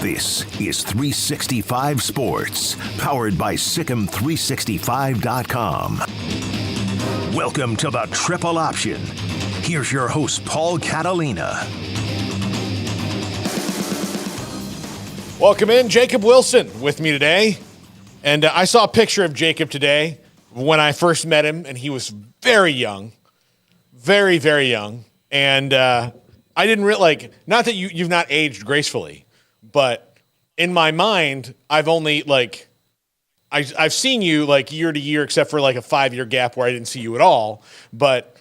This is 365 Sports, powered by Sikkim365.com. Welcome to the Triple Option. Here's your host, Paul Catalina. Welcome in, Jacob Wilson with me today. And I saw a picture of Jacob today when I first met him, and he was very young, very, very young. And I didn't really, not that you've not aged gracefully, but in my mind, I've only, I've seen you, year to year, except for, a 5-year gap where I didn't see you at all. But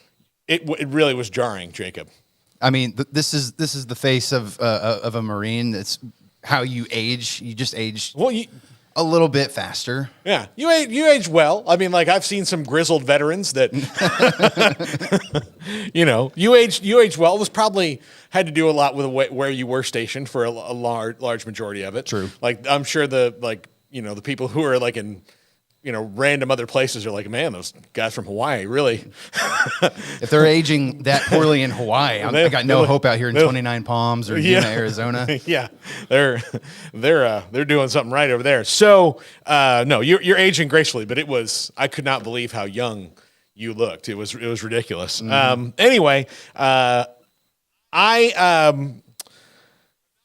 it really was jarring, Jacob. I mean, this is the face of a Marine. It's how you age. You just age a little bit faster. Yeah, you age well. I mean, I've seen some grizzled veterans that, you aged well. It was probably had to do a lot with where you were stationed for a large majority of it. True. I'm sure the people who are in random other places are man, those guys from Hawaii, really. If they're aging that poorly in Hawaii, I got no hope out here in 29 Palms or Yuma, Arizona. Yeah, they're doing something right over there. So no, you're aging gracefully, but I could not believe how young you looked. It was ridiculous. Mm-hmm. Anyway, I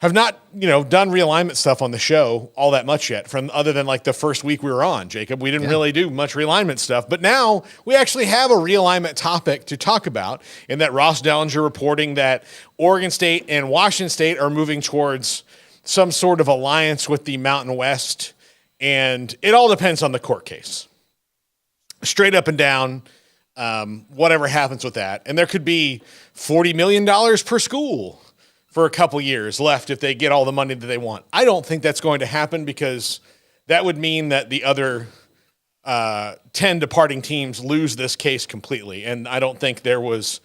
have not, done realignment stuff on the show all that much yet, other than the first week we were on, Jacob. We didn't really do much realignment stuff, but now we actually have a realignment topic to talk about, in that Ross Dellinger reporting that Oregon State and Washington State are moving towards some sort of alliance with the Mountain West, and it all depends on the court case. Straight up and down, whatever happens with that. And there could be $40 million per school for a couple years left if they get all the money that they want. I don't think that's going to happen, because that would mean that the other 10 departing teams lose this case completely. And I don't think there was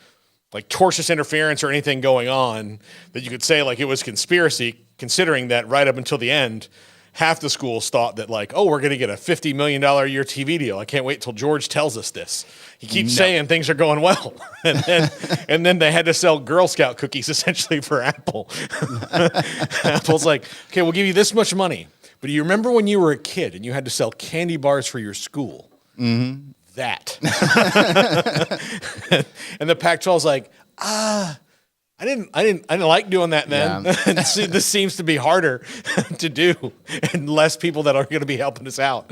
tortious interference or anything going on that you could say it was conspiracy, considering that right up until the end, half the schools thought that we're going to get a $50 million a year TV deal. I can't wait till George tells us this. He keeps saying things are going well. and then they had to sell Girl Scout cookies essentially for Apple. Apple's okay, we'll give you this much money. But do you remember when you were a kid and you had to sell candy bars for your school? Mm-hmm. That. And the Pac-12's I didn't like doing that, man. Yeah. This seems to be harder to do, and less people that are going to be helping us out.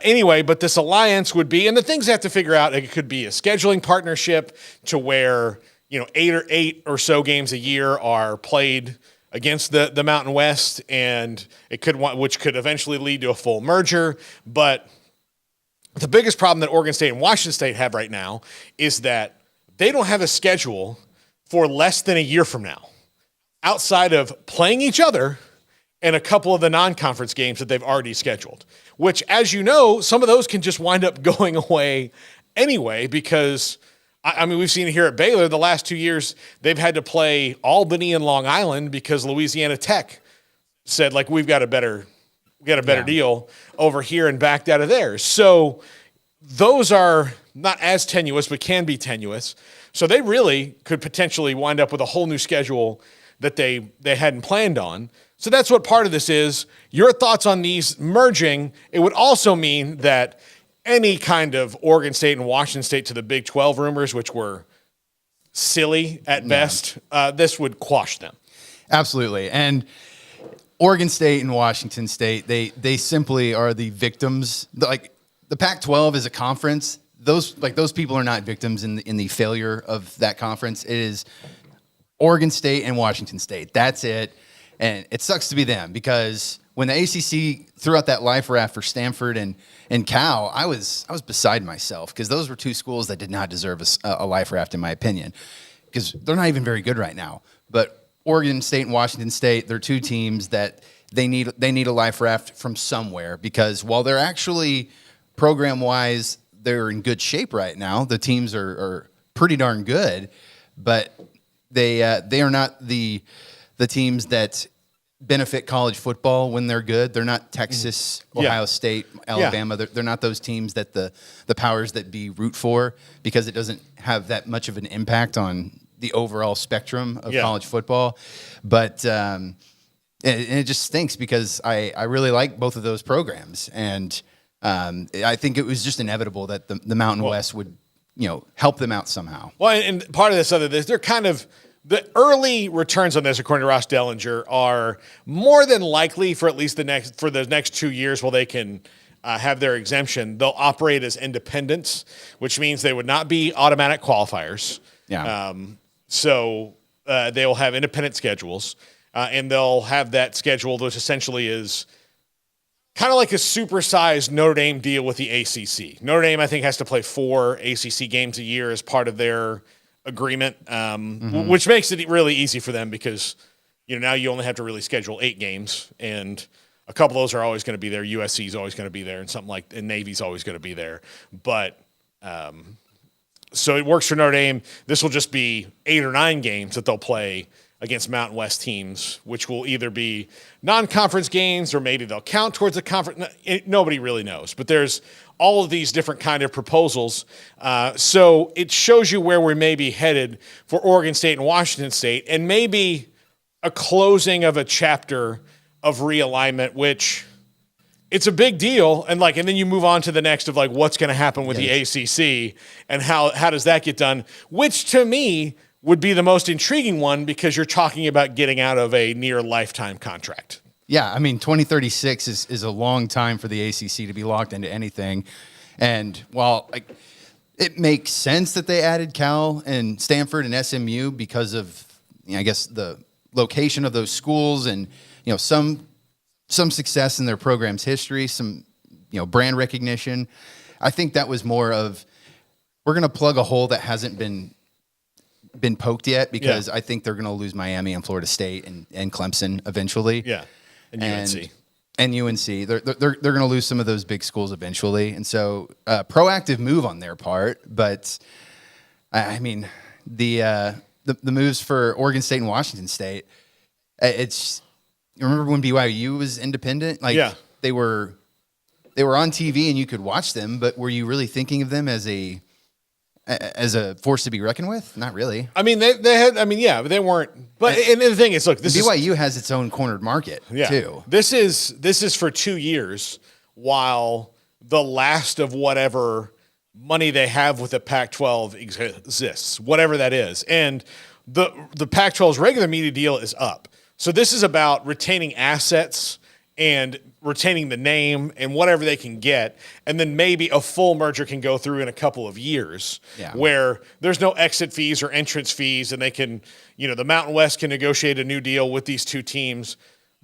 Anyway, but this alliance would be, and the things they have to figure out, it could be a scheduling partnership to where, 8 or so games a year are played against the Mountain West, and which could eventually lead to a full merger. But the biggest problem that Oregon State and Washington State have right now is that they don't have a schedule for less than a year from now, outside of playing each other and a couple of the non-conference games that they've already scheduled, which, as you know, some of those can just wind up going away anyway, because, we've seen it here at Baylor the last 2 years. They've had to play Albany and Long Island because Louisiana Tech said, we've got a better deal over here, and backed out of there. So those are not as tenuous, but can be tenuous. So they really could potentially wind up with a whole new schedule that they hadn't planned on. So that's what part of this is. Your thoughts on these merging? It would also mean that any kind of Oregon State and Washington State to the Big 12 rumors, which were silly at best, this would quash them. Absolutely. And Oregon State and Washington State, they simply are the victims. The Pac-12 is a conference. Those people are not victims in the failure of that conference. It is Oregon State and Washington State. That's it. And it sucks to be them, because when the ACC threw out that life raft for Stanford and Cal, I was beside myself, because those were two schools that did not deserve a life raft, in my opinion, because they're not even very good right now. But Oregon State and Washington State, they're two teams that they need a life raft from somewhere, because while they're actually program-wise, they're in good shape right now. The teams are pretty darn good, but they are not the teams that benefit college football when they're good. They're not Texas, Ohio State, Alabama. Yeah. They're not those teams that the powers that be root for, because it doesn't have that much of an impact on the overall spectrum of college football. But And it just stinks because I really like both of those programs. And I think it was just inevitable that the Mountain West would, help them out somehow. Well, and part of this, they're kind of, the early returns on this, according to Ross Dellinger, are more than likely for at least the next 2 years while they can have their exemption, they'll operate as independents, which means they would not be automatic qualifiers. Yeah. So they will have independent schedules, and they'll have that schedule, which essentially is kind of like a supersized Notre Dame deal with the ACC. Notre Dame, I think, has to play 4 ACC games a year as part of their agreement, which makes it really easy for them because, now you only have to really schedule 8 games, and a couple of those are always going to be there. USC is always going to be there, and Navy's always going to be there. But so it works for Notre Dame. This will just be 8 or 9 games that they'll play against Mountain West teams, which will either be non-conference games or maybe they'll count towards the conference. Nobody really knows, but there's all of these different kind of proposals. So it shows you where we may be headed for Oregon State and Washington State, and maybe a closing of a chapter of realignment, which it's a big deal. And then you move on to the next of what's going to happen with the ACC and how does that get done, which to me would be the most intriguing one because you're talking about getting out of a near lifetime contract. Yeah, 2036 is a long time for the ACC to be locked into anything. And while it makes sense that they added Cal and Stanford and SMU because of, I guess, the location of those schools and, some success in their program's history, some, brand recognition. I think that was more of, we're going to plug a hole that hasn't been poked yet because I think they're going to lose Miami and Florida State and Clemson eventually. Yeah. And UNC. And UNC. They're going to lose some of those big schools eventually. And so proactive move on their part. But the moves for Oregon State and Washington State, remember when BYU was independent? They were on TV and you could watch them, but were you really thinking of them as a force to be reckoned with? Not really. They had. But they weren't. But and the thing is, look, BYU has its own cornered market too. This is for 2 years while the last of whatever money they have with the Pac-12 exists, whatever that is, and the Pac-12's regular media deal is up. So this is about retaining assets and retaining the name and whatever they can get, and then maybe a full merger can go through in a couple of years where there's no exit fees or entrance fees, and they can, the Mountain West can negotiate a new deal with these two teams,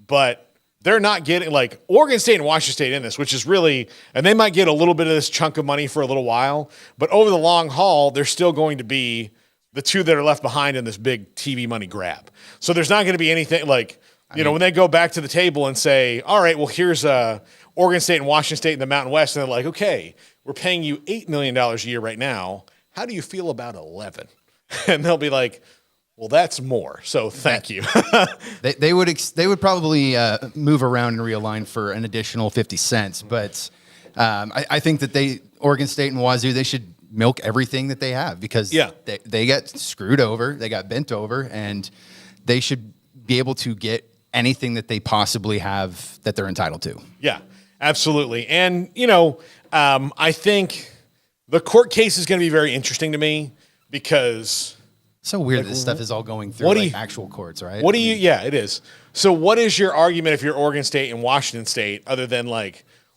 but they're not getting Oregon State and Washington State in this, which is really, and they might get a little bit of this chunk of money for a little while, but over the long haul, they're still going to be the two that are left behind in this big TV money grab. So there's not going to be anything when they go back to the table and say, all right, well, here's Oregon State and Washington State in the Mountain West, and they're like, okay, we're paying you $8 million a year right now. How do you feel about 11? And they'll be like, well, that's more. So thank you. they would probably move around and realign for an additional 50 cents. But I think that Oregon State and Wazoo, they should milk everything that they have because they got screwed over, they got bent over, and they should be able to get anything that they possibly have that they're entitled to. Yeah, absolutely. And, I think the court case is going to be very interesting to me because so weird this stuff is all going through actual courts, right? Yeah, it is. So what is your argument if you're Oregon State and Washington State other than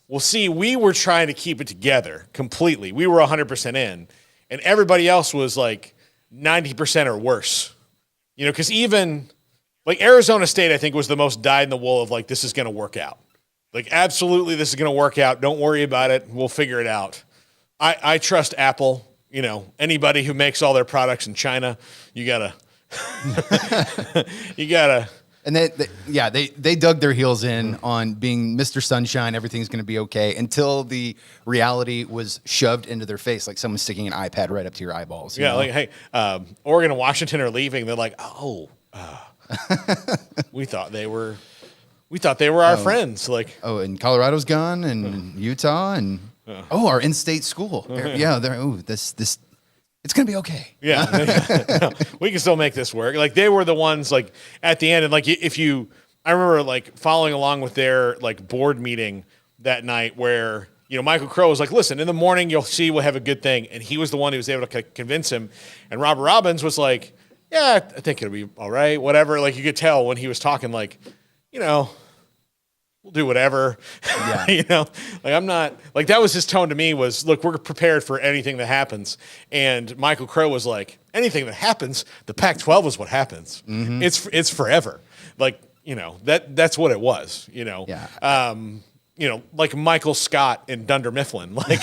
well, see, we were trying to keep it together completely. We were 100% in, and everybody else was 90% or worse. Because even Arizona State, I think, was the most dyed in the wool of this is going to work out. Absolutely, this is going to work out. Don't worry about it. We'll figure it out. I trust Apple. Anybody who makes all their products in China, you gotta. And they dug their heels in on being Mr. Sunshine. Everything's going to be okay until the reality was shoved into their face, like someone sticking an iPad right up to your eyeballs. Hey, Oregon and Washington are leaving. They're like, we thought they were our friends. And Colorado's gone, and Utah, and our in-state school. This. It's going to be okay. Yeah. We can still make this work. They were the ones at the end. And if you I remember like following along with their like board meeting that night where, Michael Crow was like, listen, in the morning, you'll see we'll have a good thing. And he was the one who was able to convince him. And Robert Robbins was like, yeah, I think it'll be all right, whatever. Like you could tell when he was talking, like, we'll do whatever. Yeah. Like I'm not like that was his tone to me was, look, we're prepared for anything that happens. And Michael Crow was like, anything that happens, the Pac-12 is what happens. Mm-hmm. It's forever. Like, that's what it was, Yeah. Like Michael Scott in Dunder Mifflin. Like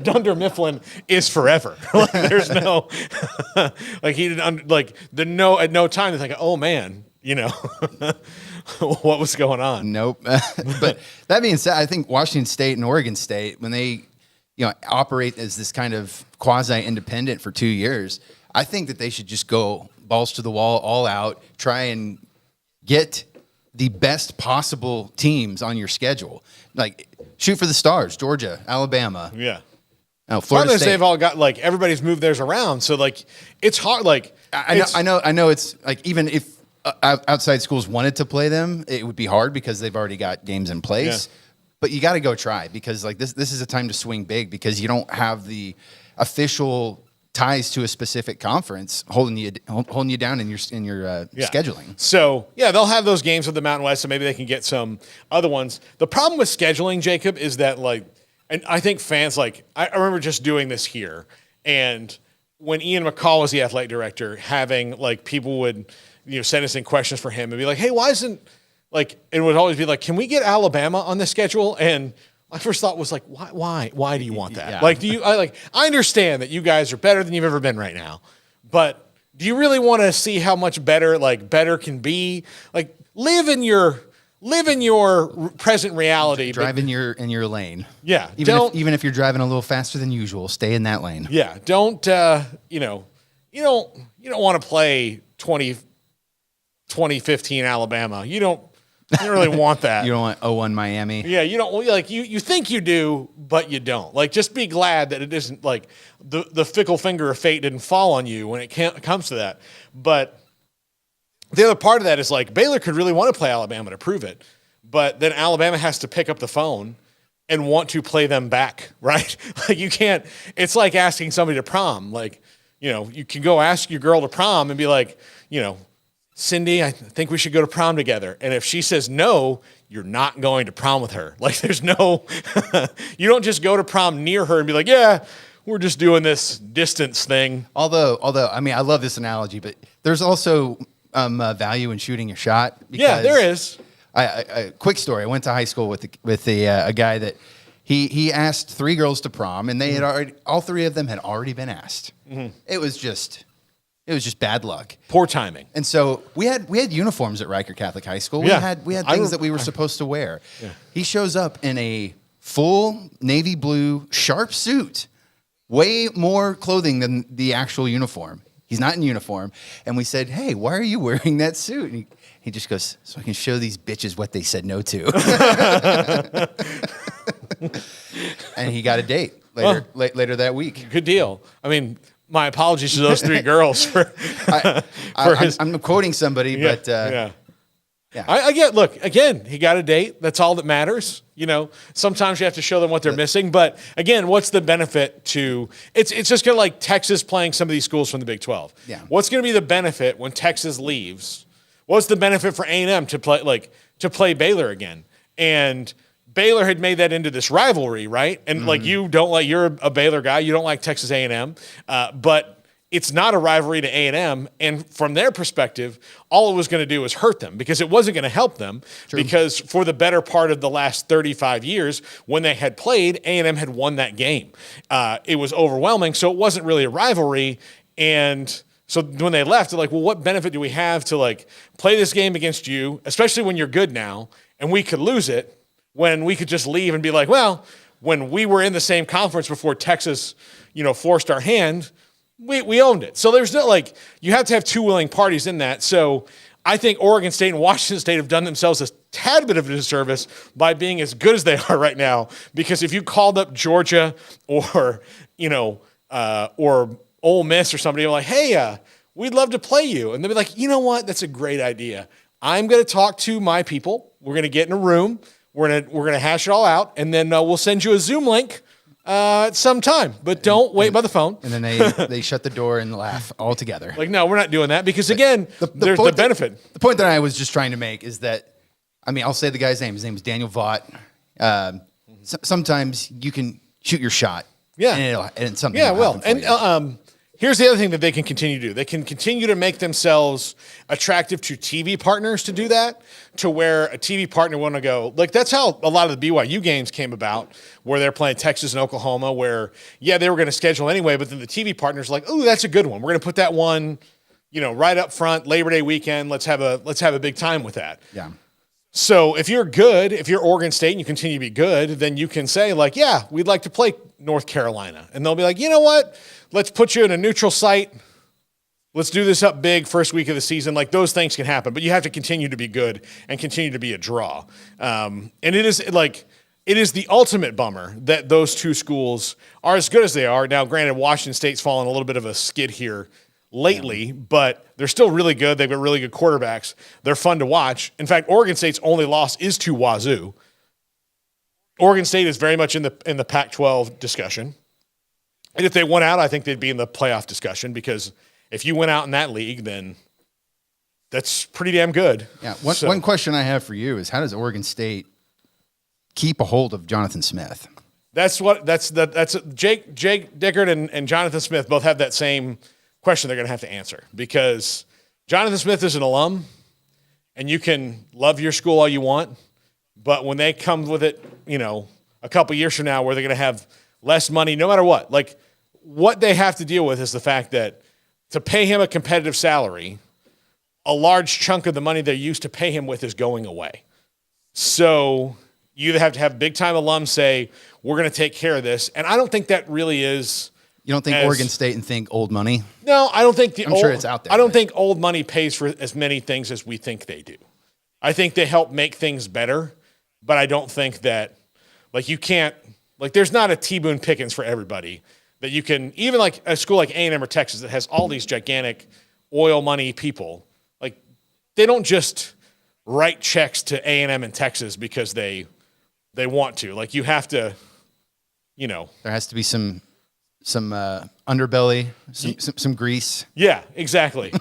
Dunder Mifflin is forever. Like there's no, like he didn't at no time to think, oh man, what was going on? Nope. But that being said, I think Washington State and Oregon State, when they, operate as this kind of quasi-independent for 2 years, I think that they should just go balls to the wall, all out, try and get the best possible teams on your schedule. Like shoot for the stars, Georgia, Alabama. Yeah. No, Florida State. They've all got like everybody's moved theirs around. So like it's hard. Like I know it's like even if outside schools wanted to play them, it would be hard because they've already got games in place. Yeah. But you got to go try because like this is a time to swing big because you don't have the official ties to a specific conference holding you down in your scheduling. So they'll have those games with the Mountain West, so maybe they can get some other ones. The problem with scheduling, Jacob, is that like, and I think fans like I remember just doing this here, and when Ian McCall was the athletic director, having like people would send us in questions for him and be like, hey, why isn't like it would always be like, can we get Alabama on the schedule? And my first thought was like, why do you want that? Yeah. I understand that you guys are better than you've ever been right now, but do you really want to see how much better can be? Like live in your present reality. Drive in your lane. Yeah. Even if you're driving a little faster than usual, stay in that lane. Yeah. Don't you don't want to play 2015 Alabama. You don't really want that. You don't want 0-1 Miami. Yeah, you don't like you think you do, but you don't. Like just be glad that it isn't like the fickle finger of fate didn't fall on you when it comes to that. But the other part of that is like Baylor could really want to play Alabama to prove it, but then Alabama has to pick up the phone and want to play them back, right? Like you can't. It's like asking somebody to prom. Like you can go ask your girl to prom and be like, Cindy, I think we should go to prom together. And if she says no, you're not going to prom with her. Like there's no, you don't just go to prom near her and be like, yeah, we're just doing this distance thing. Although, I mean, I love this analogy, but there's also value in shooting your shot. Yeah, there is. Quick story. I went to high school with a guy that he asked 3 girls to prom, and they had all 3 of them had already been asked. Mm-hmm. It was just bad luck. Poor timing. And so we had uniforms at Riker Catholic High School. We had things that we were supposed to wear. Yeah. He shows up in a full navy blue sharp suit, way more clothing than the actual uniform. He's not in uniform. And we said, hey, why are you wearing that suit? And he just goes, so I can show these bitches what they said no to. And he got a date later that week. Good deal. I mean, my apologies to those 3 girls for I'm quoting somebody, but yeah. I get. Look, again, he got a date. That's all that matters. Sometimes you have to show them what they're missing. But again, what's the benefit to? It's just kind of like Texas playing some of these schools from the Big 12. Yeah. What's going to be the benefit when Texas leaves? What's the benefit for A&M to play Baylor again? And Baylor had made that into this rivalry, right? And you're a Baylor guy, you don't like Texas A&M, but it's not a rivalry to A&M. And from their perspective, all it was going to do was hurt them because it wasn't going to help them. True. Because for the better part of the last 35 years, when they had played, A&M had won that game. It was overwhelming, so it wasn't really a rivalry. And so when they left, they're like, well, what benefit do we have to play this game against you, especially when you're good now, and we could lose it, when we could just leave and be like, well, when we were in the same conference before Texas, forced our hand, we owned it. So there's no you have to have 2 willing parties in that. So I think Oregon State and Washington State have done themselves a tad bit of a disservice by being as good as they are right now. Because if you called up Georgia or Ole Miss or somebody like, hey, we'd love to play you. And they'd be like, you know what? That's a great idea. I'm going to talk to my people. We're going to get in a room. We're going to hash it all out, and then we'll send you a Zoom link at some time. But don't wait by the phone. And then they shut the door and laugh all together. Like, no, we're not doing that because, again, there's the benefit. The point that I was just trying to make is that, I mean, I'll say the guy's name. His name is Daniel Vaught. Sometimes you can shoot your shot. Yeah. And something. Yeah, well, and here's the other thing that they can continue to do. They can continue to make themselves attractive to TV partners to do that, to where a TV partner want to go. Like, that's how a lot of the BYU games came about, where they're playing Texas and Oklahoma, where, they were going to schedule anyway, but then the TV partner's like, oh, that's a good one. We're going to put that one, right up front, Labor Day weekend. Let's have a big time with that. Yeah. So if you're good, if you're Oregon State and you continue to be good, then you can say, like, yeah, we'd like to play North Carolina. And they'll be like, you know what? Let's put you in a neutral site. Let's do this up big first week of the season. Like, those things can happen, but you have to continue to be good and continue to be a draw. And it is the ultimate bummer that those two schools are as good as they are. Now, granted, Washington State's fallen a little bit of a skid here lately, but they're still really good. They've got really good quarterbacks. They're fun to watch. In fact, Oregon State's only loss is to Wazoo. Oregon State is very much in the Pac-12 discussion. And if they went out, I think they'd be in the playoff discussion, because if you went out in that league, then that's pretty damn good. Yeah. One question I have for you is, how does Oregon State keep a hold of Jonathan Smith? That's Jake Dickert and Jonathan Smith both have that same question they're going to have to answer, because Jonathan Smith is an alum, and you can love your school all you want, but when they come with it, a couple years from now, where they're going to have less money, no matter what, like, what they have to deal with is the fact that to pay him a competitive salary, a large chunk of the money they used to pay him with is going away. So you either have to have big-time alums say, we're going to take care of this, and I don't think that really is. You don't think Oregon State and think old money? No, I don't think sure it's out there. I don't think old money pays for as many things as we think they do. I think they help make things better, but I don't think that, like, you can't, like, there's not a T. Boone Pickens for everybody that you can, even like a school like A&M or Texas that has all these gigantic oil money people, like, they don't just write checks to A&M and Texas because they want to. Like, you have to, there has to be some underbelly, some grease. Yeah, exactly.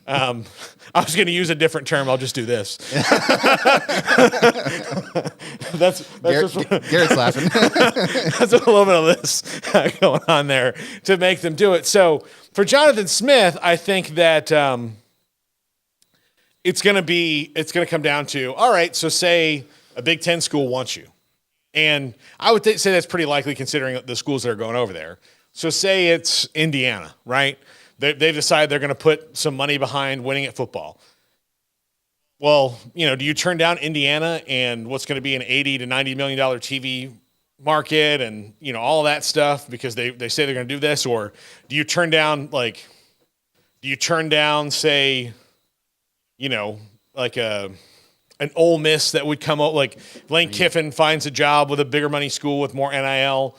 I was going to use a different term. I'll just do this. Garrett's laughing. That's a little bit of this going on there to make them do it. So for Jonathan Smith, I think that it's going to come down to, all right, so say a Big Ten school wants you. And I would say that's pretty likely considering the schools that are going over there. So say it's Indiana, right? They've decided they're going to put some money behind winning at football. Well, do you turn down Indiana and what's going to be an $80 to $90 million TV market and, all of that stuff because they say they're going to do this? Or do you turn down, say, like an Ole Miss that would come out, like Lane Kiffin finds a job with a bigger money school with more NIL.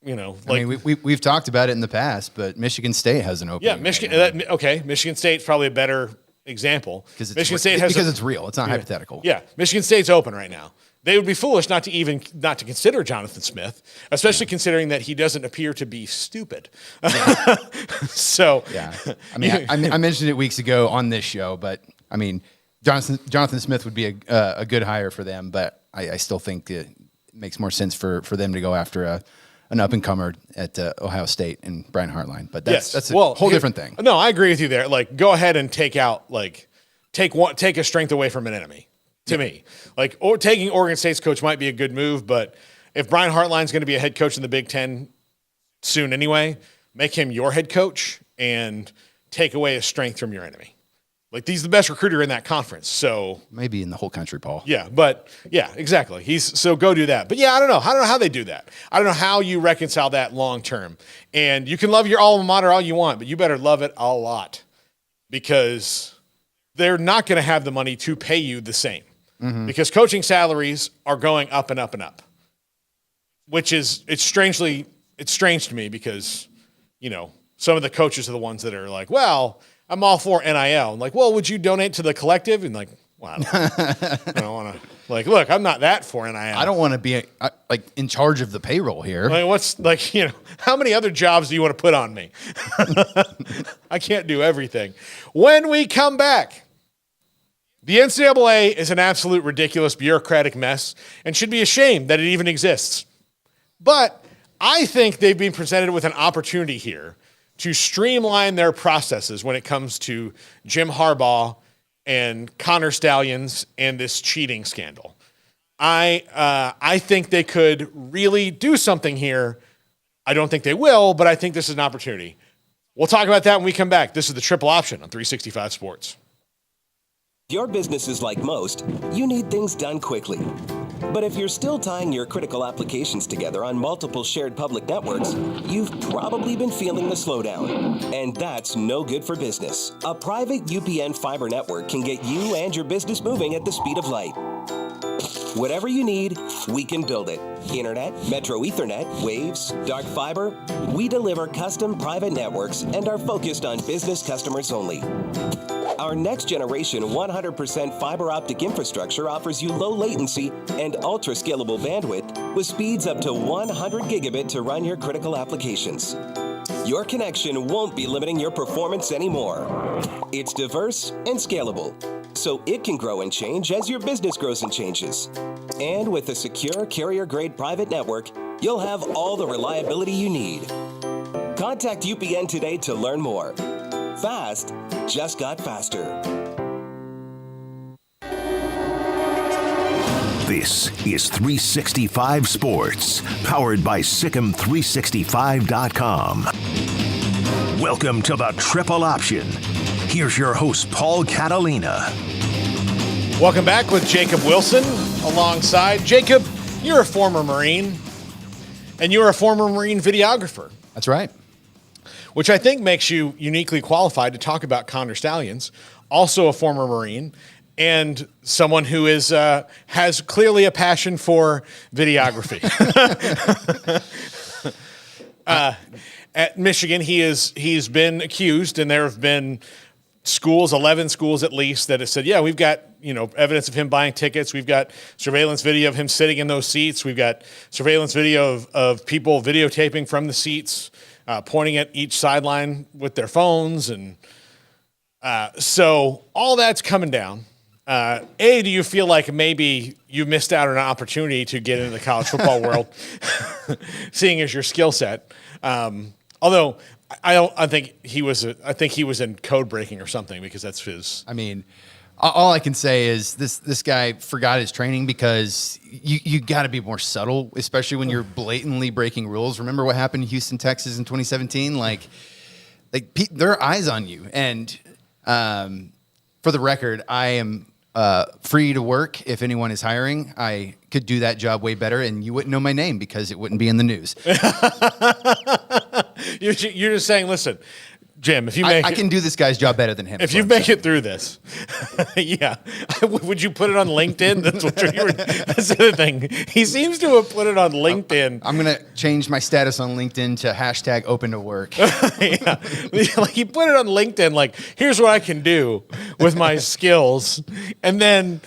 We've talked about it in the past, but Michigan State has an opening. Yeah, Michigan. Michigan State's probably a better example because it's real. It's not hypothetical. Yeah, Michigan State's open right now. They would be foolish not to consider Jonathan Smith, especially considering that he doesn't appear to be stupid. Yeah. So yeah, I mentioned it weeks ago on this show, but Jonathan Smith would be a good hire for them, but I still think it makes more sense for them to go after an up-and-comer at Ohio State and Brian Hartline. But that's a whole different thing. No, I agree with you there. Like, go ahead and take a strength away from an enemy, to me. Like, or taking Oregon State's coach might be a good move, but if Brian Hartline's going to be a head coach in the Big Ten soon anyway, make him your head coach and take away a strength from your enemy. Like, he's the best recruiter in that conference, so maybe in the whole country, Paul. Yeah, but yeah, exactly. So go do that. But yeah, I don't know how they do that. I don't know how you reconcile that long term. And you can love your alma mater all you want, but you better love it a lot because they're not going to have the money to pay you the same. Mm-hmm. Because coaching salaries are going up and up and up, which is it's strange to me because some of the coaches are the ones that are like, well, I'm all for NIL. I'm like, well, would you donate to the collective? And like, Well, I don't want to. Like, look, I'm not that for NIL. I don't want to be like in charge of the payroll here. I mean, what's like, how many other jobs do you want to put on me? I can't do everything. When we come back, the NCAA is an absolute ridiculous bureaucratic mess and should be ashamed that it even exists. But I think they've been presented with an opportunity here to streamline their processes when it comes to Jim Harbaugh and Connor Stallions and this cheating scandal. I think they could really do something here. I don't think they will, but I think this is an opportunity. We'll talk about that when we come back. This is the Triple Option on 365 Sports. Your business is like most, you need things done quickly. But if you're still tying your critical applications together on multiple shared public networks, you've probably been feeling the slowdown. And that's no good for business. A private UPN fiber network can get you and your business moving at the speed of light. Whatever you need, we can build it. Internet, Metro Ethernet, Waves, dark fiber. We deliver custom private networks and are focused on business customers only. Our next generation 100% fiber optic infrastructure offers you low latency and ultra scalable bandwidth with speeds up to 100 gigabit to run your critical applications. Your connection won't be limiting your performance anymore. It's diverse and scalable, so it can grow and change as your business grows and changes. And with a secure carrier-grade private network, you'll have all the reliability you need. Contact UPN today to learn more. Fast just got faster. This is 365 Sports, powered by Sikkim365.com. Welcome to the Triple Option. Here's your host, Paul Catalina. Welcome back with Jacob Wilson alongside. Jacob, you're a former Marine, and you're a former Marine videographer. That's right. Which I think makes you uniquely qualified to talk about Connor Stallions, also a former Marine, and someone who is has clearly a passion for videography. At Michigan, he's been accused, and there have been 11 schools at least, that have said, yeah, we've got evidence of him buying tickets. We've got surveillance video of him sitting in those seats. We've got surveillance video of people videotaping from the seats. Pointing at each sideline with their phones. And so all that's coming down. Do you feel like maybe you missed out on an opportunity to get into the college football world, seeing as your skill set? Although I think he was in code breaking or something, because that's his. I mean, all I can say is this guy forgot his training, because you got to be more subtle, especially when you're blatantly breaking rules. Remember what happened in Houston, Texas in 2017? Like there are eyes on you. And for the record, I am free to work if anyone is hiring. I could do that job way better, and you wouldn't know my name because it wouldn't be in the news. You're just saying, listen, Jim, if you make I can do this guy's job better than him. If you make it through this, yeah. Would you put it on LinkedIn? That's what that's the other thing. He seems to have put it on LinkedIn. I'm going to change my status on LinkedIn to hashtag open to work. Yeah. Like, he put it on LinkedIn, like, here's what I can do with my skills. And then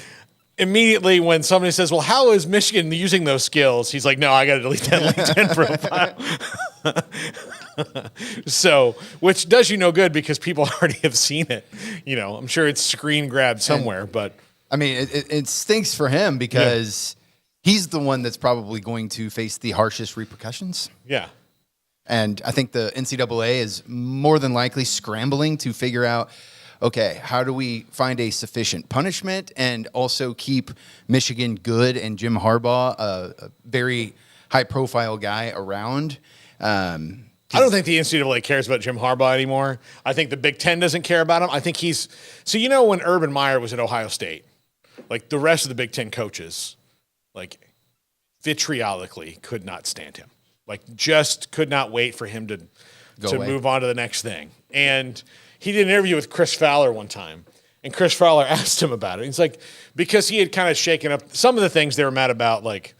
immediately when somebody says, well, how is Michigan using those skills? He's like, no, I got to delete that LinkedIn profile. So, which does you no good, because people already have seen it. I'm sure it's screen grabbed somewhere, but I mean, it stinks for him, because he's the one that's probably going to face the harshest repercussions. Yeah. And I think the NCAA is more than likely scrambling to figure out, okay, how do we find a sufficient punishment and also keep Michigan good and Jim Harbaugh, a very high-profile guy, around? I don't think the NCAA cares about Jim Harbaugh anymore. I think the Big Ten doesn't care about him. I think when Urban Meyer was at Ohio State, like the rest of the Big Ten coaches, like vitriolically could not stand him. Like just could not wait for him to move on to the next thing. And he did an interview with Chris Fowler one time, and Chris Fowler asked him about it. He's like, because he had kind of shaken up some of the things they were mad about, like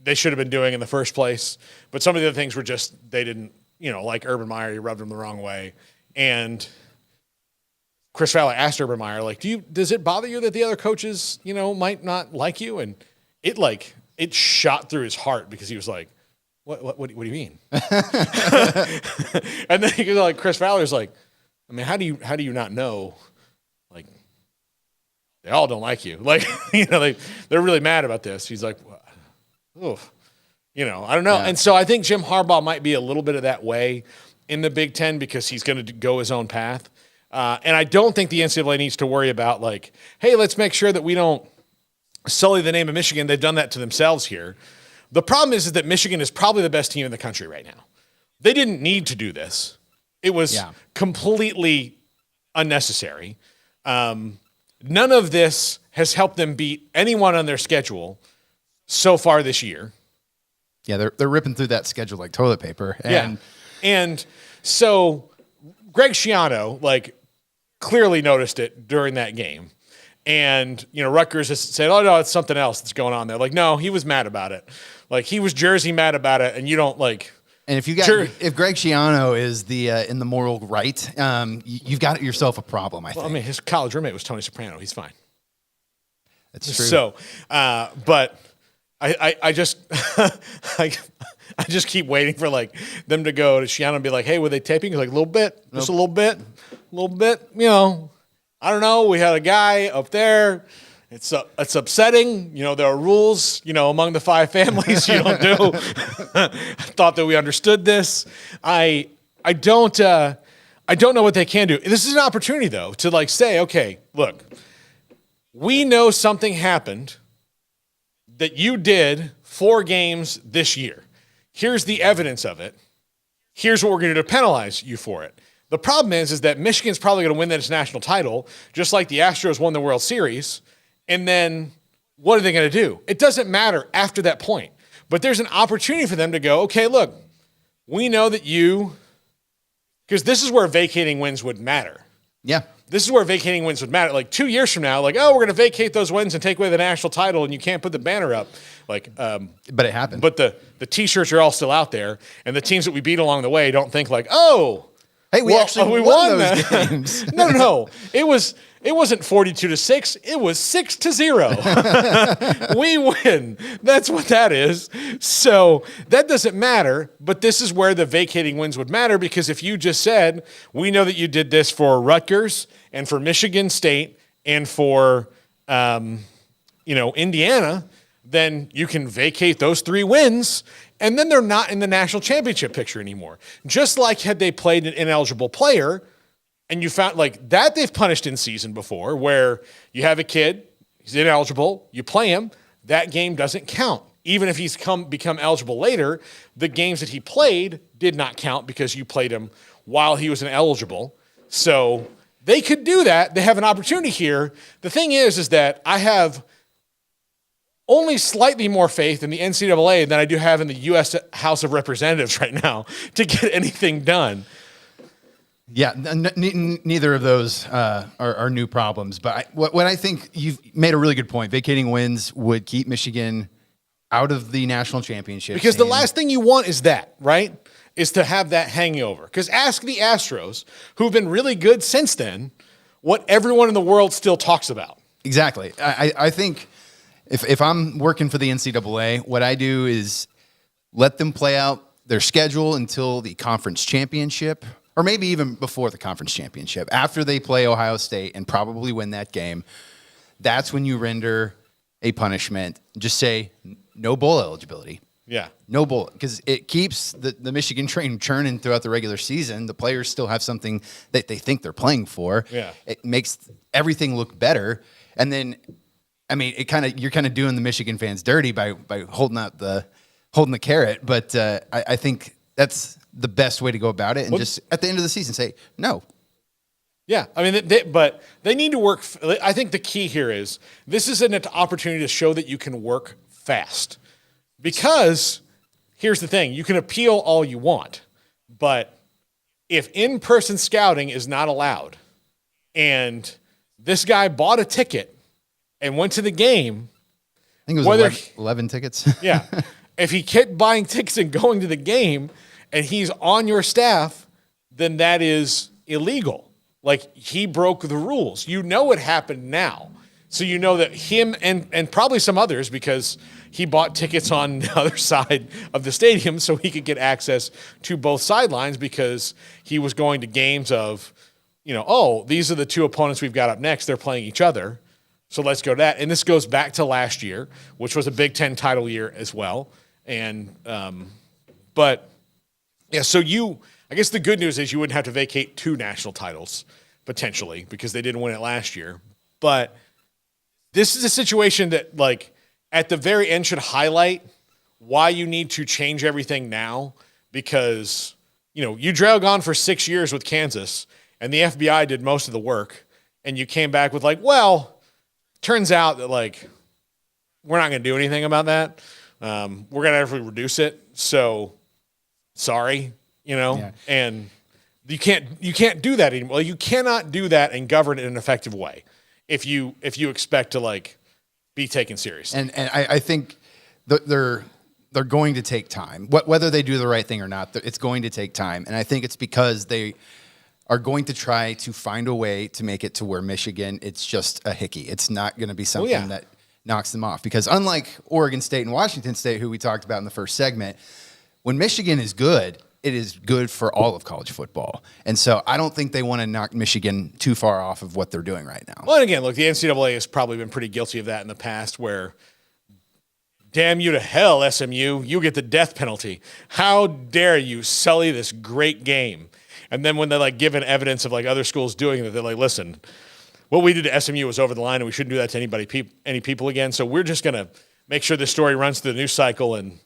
they should have been doing in the first place. But some of the other things were just, they didn't, like Urban Meyer, he rubbed him the wrong way. And Chris Fowler asked Urban Meyer, like, does it bother you that the other coaches, might not like you? And it shot through his heart because he was like, what do you mean? And then like Chris Fowler's like, I mean, how do you not know? Like, they all don't like you. Like, they're really mad about this. He's like, oof. I don't know. Yeah. And so I think Jim Harbaugh might be a little bit of that way in the Big Ten because he's going to go his own path. And I don't think the NCAA needs to worry about like, hey, let's make sure that we don't sully the name of Michigan. They've done that to themselves here. The problem is that Michigan is probably the best team in the country right now. They didn't need to do this. It was completely unnecessary. None of this has helped them beat anyone on their schedule so far this year. Yeah, they're ripping through that schedule like toilet paper. And so Greg Schiano, like, clearly noticed it during that game. And, Rutgers just said, oh, no, it's something else that's going on there. Like, no, he was mad about it. Like, he was Jersey mad about it, and you don't, like... And if if Greg Schiano is the in the moral right, you've got yourself a problem, I think. Well, I mean, his college roommate was Tony Soprano. He's fine. That's true. So, but I just... I just keep waiting for, like, them to go to Schiano and be like, hey, were they taping? He's like, a little bit. Just a little bit. I don't know. We had a guy up there. It's upsetting. There are rules, among the 5 families you don't do. I thought that we understood this. I don't know what they can do. This is an opportunity, though, to like say, okay, look, we know something happened that you did 4 games this year. Here's the evidence of it. Here's what we're going to do to penalize you for it. The problem is that Michigan's probably going to win this national title, just like the Astros won the World Series. And then what are they going to do? It doesn't matter after that point. But there's an opportunity for them to go, okay, look, we know that because this is where vacating wins would matter. Yeah. This is where vacating wins would matter. Like 2 years from now, like, oh, we're going to vacate those wins and take away the national title and you can't put the banner up. Like, but it happened. But the T-shirts are all still out there. And the teams that we beat along the way don't think like, oh, hey, we won those games. No. It wasn't 42-6. It was 6-0. We win. That's what that is. So that doesn't matter. But this is where the vacating wins would matter because if you just said, we know that you did this for Rutgers and for Michigan State and for Indiana, then you can vacate those 3 wins. And then they're not in the national championship picture anymore. Just like had they played an ineligible player, and you found like that they've punished in season before, where you have a kid, he's ineligible, you play him, that game doesn't count. Even if he's become eligible later, the games that he played did not count because you played him while he was ineligible. So they could do that. They have an opportunity here. The thing is that I have only slightly more faith in the NCAA than I do have in the U.S. House of Representatives right now to get anything done. Yeah, neither of those are new problems. But what I think you've made a really good point. Vacating wins would keep Michigan out of the national championship. Because the last thing you want is that, right? Is to have that hanging over. Because ask the Astros, who've been really good since then, what everyone in the world still talks about. Exactly. I think... If I'm working for the NCAA, what I do is let them play out their schedule until the conference championship, or maybe even before the conference championship. After they play Ohio State and probably win that game, that's when you render a punishment. Just say no bowl eligibility. Yeah. No bowl, because it keeps the Michigan train churning throughout the regular season. The players still have something that they think they're playing for. Yeah. It makes everything look better. And then... I mean, you're kind of doing the Michigan fans dirty by holding the carrot, but I think that's the best way to go about it. And just at the end of the season, say no. Yeah, I mean, but they need to work. I think the key here is this is an opportunity to show that you can work fast. Because here's the thing: you can appeal all you want, but if in-person scouting is not allowed, and this guy bought a ticket and went to the game. I think it was 11 tickets. Yeah. If he kept buying tickets and going to the game and he's on your staff, then that is illegal. Like, he broke the rules. You know it happened now. So you know that him and probably some others, because he bought tickets on the other side of the stadium so he could get access to both sidelines, because he was going to games of, these are the two opponents we've got up next. They're playing each other. So let's go to that. And this goes back to last year, which was a Big Ten title year as well. And, so I guess the good news is you wouldn't have to vacate 2 national titles potentially, because they didn't win it last year. But this is a situation that, like, at the very end should highlight why you need to change everything now, because, you drug on for 6 years with Kansas and the FBI did most of the work, and you came back with like, well, turns out that, like, we're not going to do anything about that. We're going to actually reduce it. So sorry, and you can't do that anymore. You cannot do that and govern it in an effective way if you expect to, like, be taken seriously. And I think they're going to take time. Whether they do the right thing or not, it's going to take time. And I think it's because they are going to try to find a way to make it to where Michigan, it's just a hickey. It's not going to be something that knocks them off. Because unlike Oregon State and Washington State, who we talked about in the first segment, when Michigan is good, it is good for all of college football. And so I don't think they want to knock Michigan too far off of what they're doing right now. Well, and again, look, the NCAA has probably been pretty guilty of that in the past, where, damn you to hell, SMU, you get the death penalty. How dare you sully this great game? And then when they're, like, given evidence of, like, other schools doing it, they're like, listen, what we did to SMU was over the line, and we shouldn't do that to any people again. So we're just going to make sure this story runs through the news cycle, and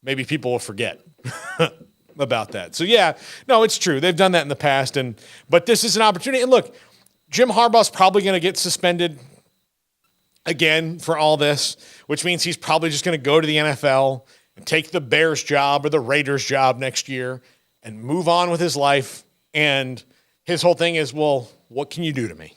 maybe people will forget about that. So, it's true. They've done that in the past, but this is an opportunity. And look, Jim Harbaugh's probably going to get suspended again for all this, which means he's probably just going to go to the NFL and take the Bears job or the Raiders job next year and move on with his life. And his whole thing is, well, what can you do to me?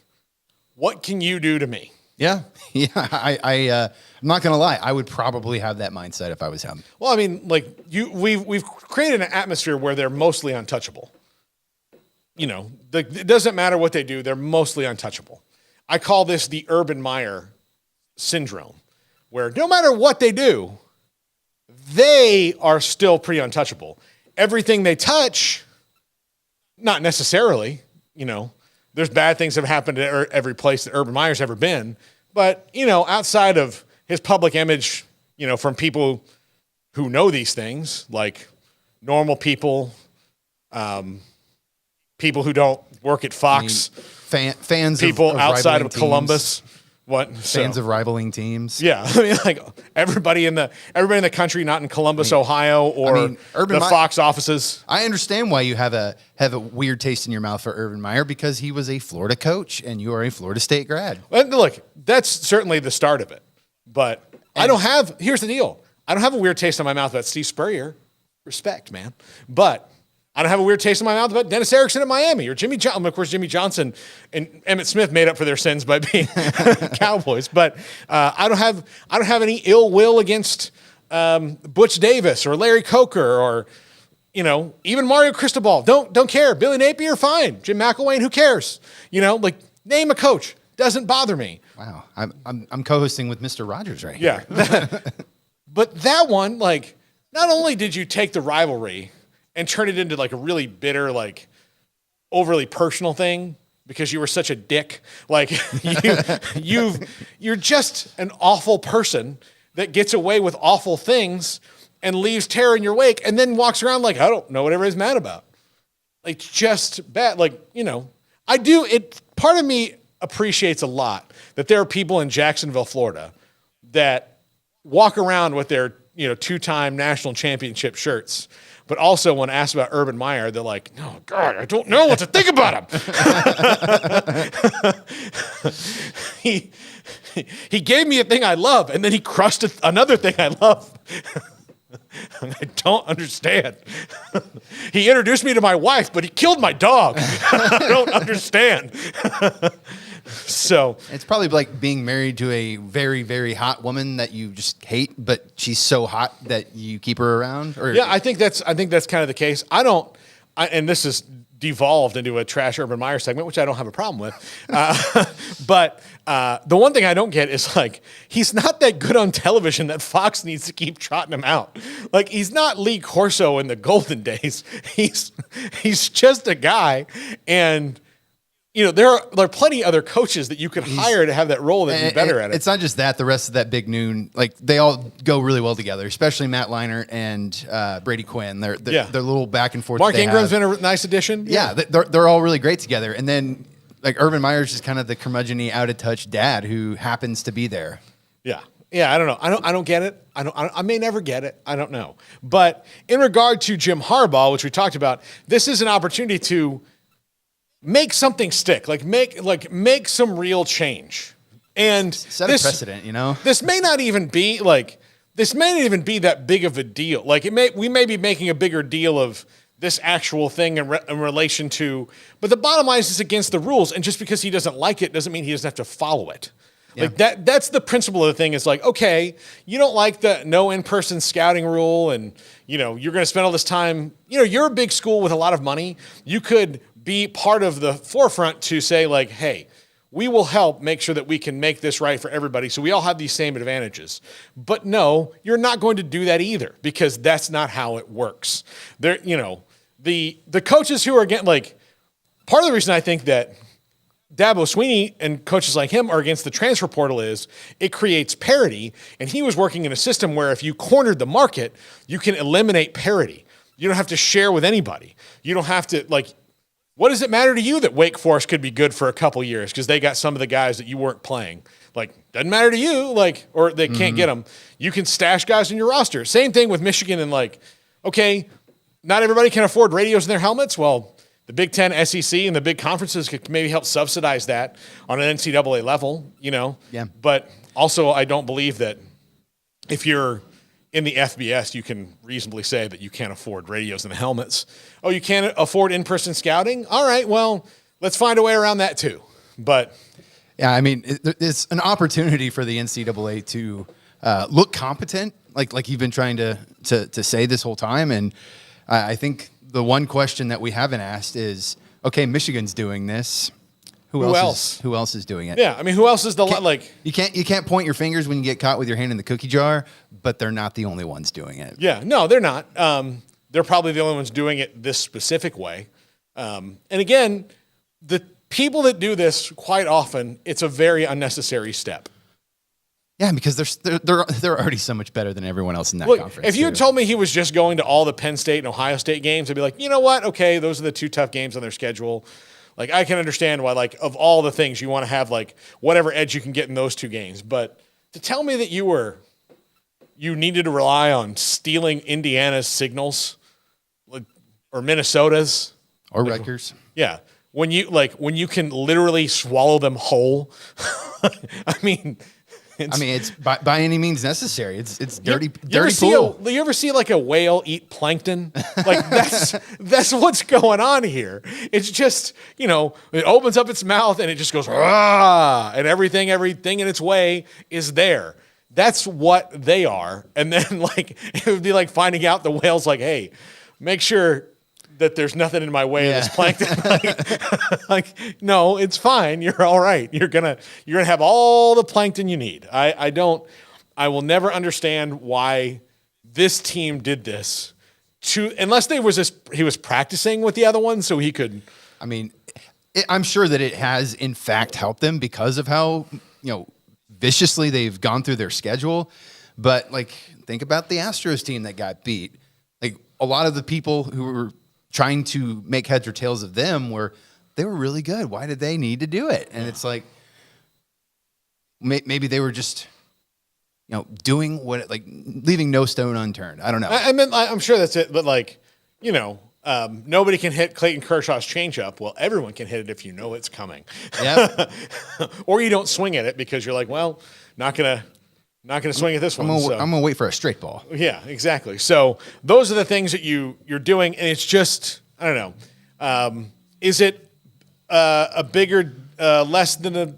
What can you do to me? Yeah. I'm not going to lie. I would probably have that mindset if I was him. Well, I mean, like, we've created an atmosphere where they're mostly untouchable. It doesn't matter what they do. They're mostly untouchable. I call this the Urban Meyer syndrome, where no matter what they do, they are still pretty untouchable. Everything they touch, not necessarily, there's bad things that have happened at every place that Urban Meyer's ever been. But, outside of his public image, from people who know these things, like normal people, people who don't work at Fox, fans, people of outside of teams. Columbus. Fans of rivaling teams. Yeah, I mean, like, everybody in the country, not in Columbus, Ohio, or the Fox offices. I understand why you have a weird taste in your mouth for Urban Meyer, because he was a Florida coach and you are a Florida State grad. And look, that's certainly the start of it. But here's the deal. I don't have a weird taste in my mouth about Steve Spurrier. Respect, man. But I don't have a weird taste in my mouth about Dennis Erickson at Miami or Jimmy Johnson. Of course, Jimmy Johnson and Emmitt Smith made up for their sins by being Cowboys. But I don't have any ill will against Butch Davis or Larry Coker or even Mario Cristobal. Don't care. Billy Napier, fine. Jim McElwain, who cares? Name a coach. Doesn't bother me. Wow, I'm co-hosting with Mr. Rogers right here. Yeah, but that one, like, not only did you take the rivalry and turn it into, like, a really bitter, like, overly personal thing because you were such a dick. Like, you're just an awful person that gets away with awful things and leaves terror in your wake and then walks around like, I don't know what everybody's mad about. Like, just bad. Like, part of me appreciates a lot that there are people in Jacksonville, Florida that walk around with their, 2-time national championship shirts. But also, when asked about Urban Meyer, they're like, "Oh God, I don't know what to think about him." He gave me a thing I love, and then he crushed another thing I love. I don't understand. He introduced me to my wife, but he killed my dog. I don't understand. So it's probably like being married to a very, very hot woman that you just hate, but she's so hot that you keep her around. Or yeah, I think that's kind of the case. And this is devolved into a trash Urban Meyer segment, which I don't have a problem with. But the one thing I don't get is like, he's not that good on television that Fox needs to keep trotting him out. Like, he's not Lee Corso in the golden days. He's just a guy. And, you know, there are plenty of other coaches that you could hire to have that role that'd be better at it. It's not just that. The rest of that big noon, like, they all go really well together, especially Matt Leinart and Brady Quinn. They're little back and forth. Mark Ingram's been a nice addition. Yeah, they're all really great together. And then, like, Urban Meyer's just kind of the curmudgeon-y, out-of-touch dad who happens to be there. Yeah. Yeah, I don't know. I don't get it. I may never get it. I don't know. But in regard to Jim Harbaugh, which we talked about, this is an opportunity to make something stick, make some real change, and set a precedent. You know, this may not even be that big of a deal. Like, we may be making a bigger deal of this actual thing in relation to, but the bottom line is it's against the rules, and just because he doesn't like it doesn't mean he doesn't have to follow it. Yeah. Like that's the principle of the thing. Is like, okay, you don't like the no in-person scouting rule, and you know you're going to spend all this time. You know, you're a big school with a lot of money. You could be part of the forefront to say, like, hey, we will help make sure that we can make this right for everybody so we all have these same advantages. But no, you're not going to do that either, because that's not how it works. There, you know, the coaches who are getting, like, part of the reason I think that Dabo Sweeney and coaches like him are against the transfer portal is it creates parity, and he was working in a system where if you cornered the market, you can eliminate parity. You don't have to share with anybody. You don't have to, like, what does it matter to you that Wake Forest could be good for a couple years because they got some of the guys that you weren't playing? Like, doesn't matter to you, like, or they can't get them. You can stash guys in your roster. Same thing with Michigan, and like, okay, not everybody can afford radios in their helmets. Well, the Big Ten, SEC, and the big conferences could maybe help subsidize that on an NCAA level, you know? Yeah. But also, I don't believe that if you're in the FBS, you can reasonably say that you can't afford radios and helmets. Oh, you can't afford in-person scouting? All right, well, let's find a way around that too. But yeah, I mean, it's an opportunity for the NCAA to look competent, like you've been trying to say this whole time. And I think the one question that we haven't asked is, okay, Michigan's doing this. Who else is doing it? Yeah, I mean, who else is you can't point your fingers when you get caught with your hand in the cookie jar, but they're not the only ones doing it. Yeah, no, they're not. They're probably the only ones doing it this specific way. And again, the people that do this quite often, it's a very unnecessary step. Yeah, because they're already so much better than everyone else in that conference. If you had told me he was just going to all the Penn State and Ohio State games, I'd be like, you know what? Okay, those are the two tough games on their schedule. Like, I can understand why, like, of all the things you want to have, like, whatever edge you can get in those two games. But to tell me that you needed to rely on stealing Indiana's signals, or Minnesota's, or Rutgers, yeah, when you can literally swallow them whole. I mean, it's by any means necessary. It's dirty pool. You ever see like a whale eat plankton? Like that's what's going on here. It's just, you know, it opens up its mouth and it just goes, rah, and everything in its way is there. That's what they are. And then, like, it would be like finding out the whale's like, hey, make sure that there's nothing in my way of this plankton. like, no, it's fine. You're all right. You're gonna have all the plankton you need. I will never understand why this team did this unless he was practicing with the other one so he could. I mean, I'm sure that it has in fact helped them because of how, you know, viciously they've gone through their schedule. But like, think about the Astros team that got beat. Like, a lot of the people who were trying to make heads or tails of them they were really good. Why did they need to do it? And it's like, maybe they were just, you know, doing leaving no stone unturned. I don't know. I mean, I'm sure that's it. But like, you know, nobody can hit Clayton Kershaw's changeup. Well, everyone can hit it if you know it's coming. Yeah. Or you don't swing at it because you're like, well, not gonna swing at this one. I'm gonna wait for a straight ball. Yeah, exactly. So those are the things that you're doing, and it's just, I don't know. Is it a bigger, less than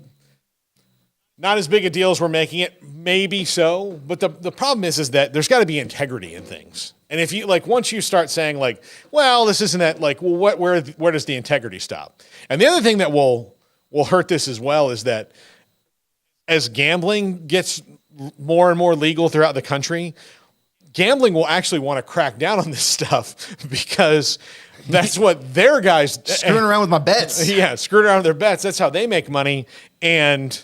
not as big a deal as we're making it? Maybe so, but the problem is that there's got to be integrity in things. And if you like, once you start saying like, well, this isn't that like, well, where does the integrity stop? And the other thing that will hurt this as well is that as gambling gets more and more legal throughout the country, gambling will actually want to crack down on this stuff because that's what their guys Screwing around with my bets. Yeah, screwing around with their bets. That's how they make money, and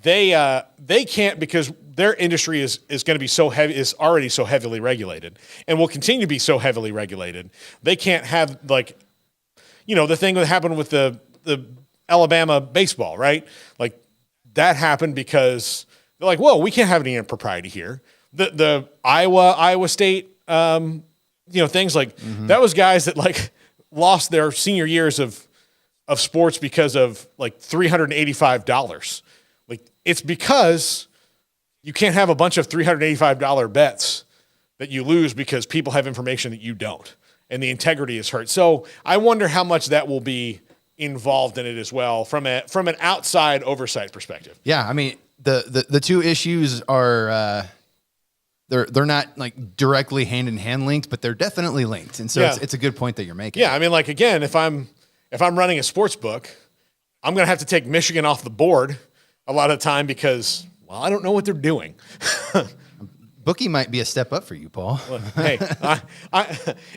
they can't because their industry is going to be so heavy, is already so heavily regulated, and will continue to be so heavily regulated. They can't have like, the thing that happened with the Alabama baseball, right? Like that happened because they're like, whoa, we can't have any impropriety here. The Iowa State, things like that was guys that like lost their senior years of sports because of like $385. Like it's because you can't have a bunch of $385 bets that you lose because people have information that you don't, and the integrity is hurt. So I wonder how much that will be involved in it as well from an outside oversight perspective. Yeah, I mean the two issues are they're not like directly hand in hand linked, but they're definitely linked, and so it's a good point that you're making. Yeah, I mean, like again, if I'm running a sports book, I'm going to have to take Michigan off the board a lot of the time because, well, I don't know what they're doing. Bookie might be a step up for you, Paul. Well, hey,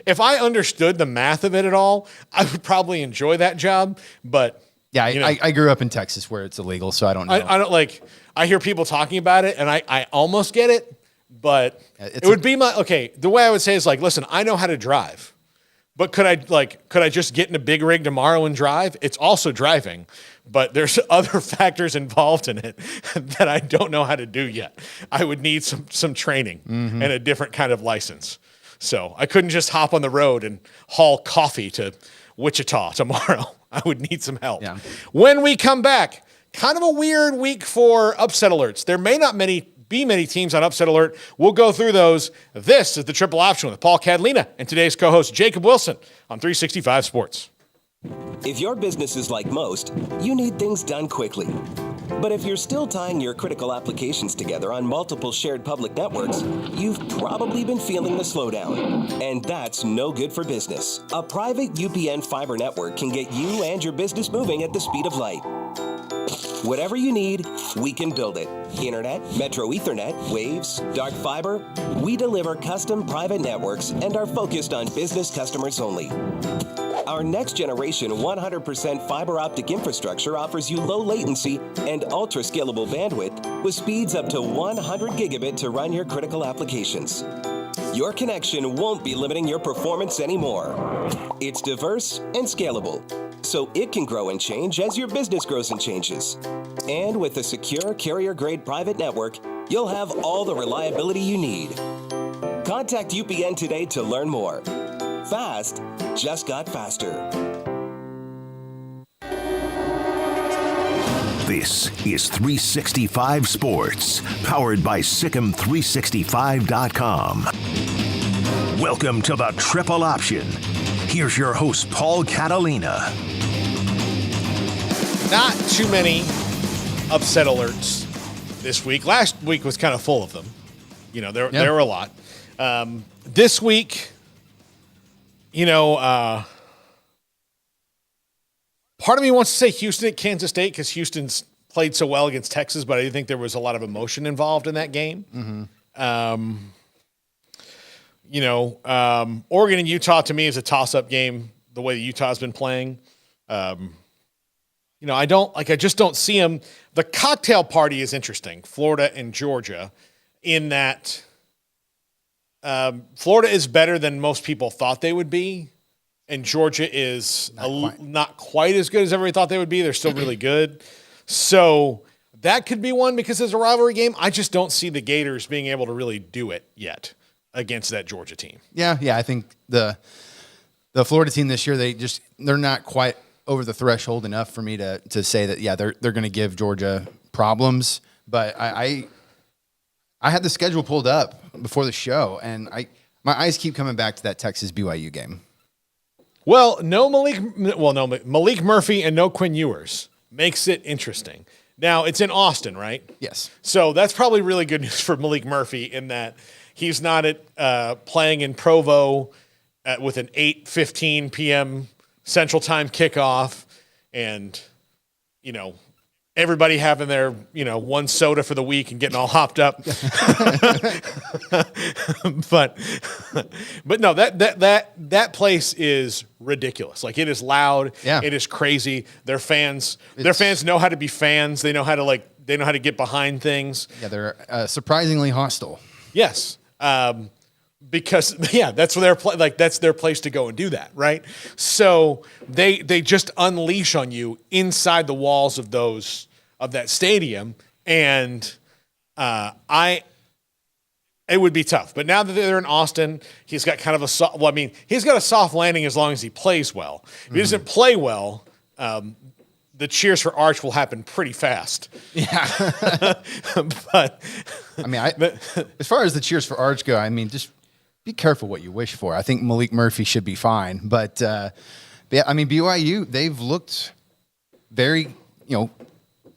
if I understood the math of it at all, I would probably enjoy that job. But yeah, I grew up in Texas where it's illegal, so I don't know. I don't like. I hear people talking about it, and I almost get it, but it would be my okay. The way I would say is like, listen, I know how to drive. But could I just get in a big rig tomorrow and drive? It's also driving, but there's other factors involved in it that I don't know how to do yet. I would need some training and a different kind of license. So I couldn't just hop on the road and haul coffee to Wichita tomorrow. I would need some help. Yeah. When we come back, kind of a weird week for upset alerts. There may not be many teams on upset alert. We'll go through those. This is the Triple Option with Paul Catalina and today's co-host Jacob Wilson on 365 Sports. If your business is like most, you need things done quickly. But if you're still tying your critical applications together on multiple shared public networks, you've probably been feeling the slowdown. And that's no good for business. A private UPN fiber network can get you and your business moving at the speed of light. Whatever you need, we can build it. Internet, Metro Ethernet, Waves, dark fiber. We deliver custom private networks and are focused on business customers only. Our next generation 100% fiber optic infrastructure offers you low latency and ultra scalable bandwidth with speeds up to 100 gigabit to run your critical applications. Your connection won't be limiting your performance anymore. It's diverse and scalable, so it can grow and change as your business grows and changes. And with a secure carrier-grade private network, you'll have all the reliability you need. Contact UPN today to learn more. Fast just got faster. This is 365 Sports, powered by Sikkim365.com. Welcome to the Triple Option. Here's your host, Paul Catalina. Not too many upset alerts this week. Last week was kind of full of them. There were a lot. This week, part of me wants to say Houston at Kansas State because Houston's played so well against Texas, but I do think there was a lot of emotion involved in that game. Mm-hmm. Oregon and Utah to me is a toss-up game. The way that Utah's been playing, I just don't see them. The cocktail party is interesting. Florida and Georgia, in that Florida is better than most people thought they would be, and Georgia is not quite as good as everybody thought they would be. They're still really good. So that could be one because it's a rivalry game. I just don't see the Gators being able to really do it yet against that Georgia team. Yeah, I think the Florida team this year, they're not quite over the threshold enough for me to say that they're going to give Georgia problems. But I had the schedule pulled up before the show, and my eyes keep coming back to that Texas BYU game. Well, Malik Murphy and no Quinn Ewers makes it interesting. Now, it's in Austin, right? Yes. So that's probably really good news for Malik Murphy in that he's not playing in Provo with an 8:15 p.m. Central Time kickoff and, everybody having their, one soda for the week and getting all hopped up. but no, that place is ridiculous. Like, it is loud. Yeah. It is crazy. Their fans know how to be fans. They know how to get behind things. Yeah, they're surprisingly hostile. Yes. Because that's that's their place to go and do that, right? So they just unleash on you inside the walls of that stadium, and it would be tough. But now that they're in Austin, he's got kind of he's got a soft landing as long as he plays well. If he doesn't play well, the cheers for Arch will happen pretty fast. Yeah. But as far as the cheers for Arch go, just be careful what you wish for. I think Malik Murphy should be fine, but BYU, they've looked very,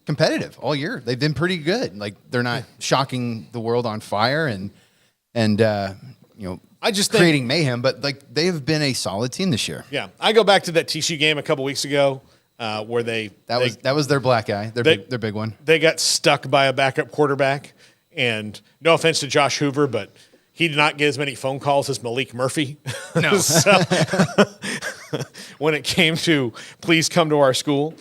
competitive all year. They've been pretty good. Like, they're not shocking the world on fire and I just creating mayhem, but they have been a solid team this year. Yeah, I go back to that TCU game a couple weeks ago where that was their black eye, their big one. They got stuck by a backup quarterback, and no offense to Josh Hoover, but he did not get as many phone calls as Malik Murphy. No. So, when it came to please come to our school.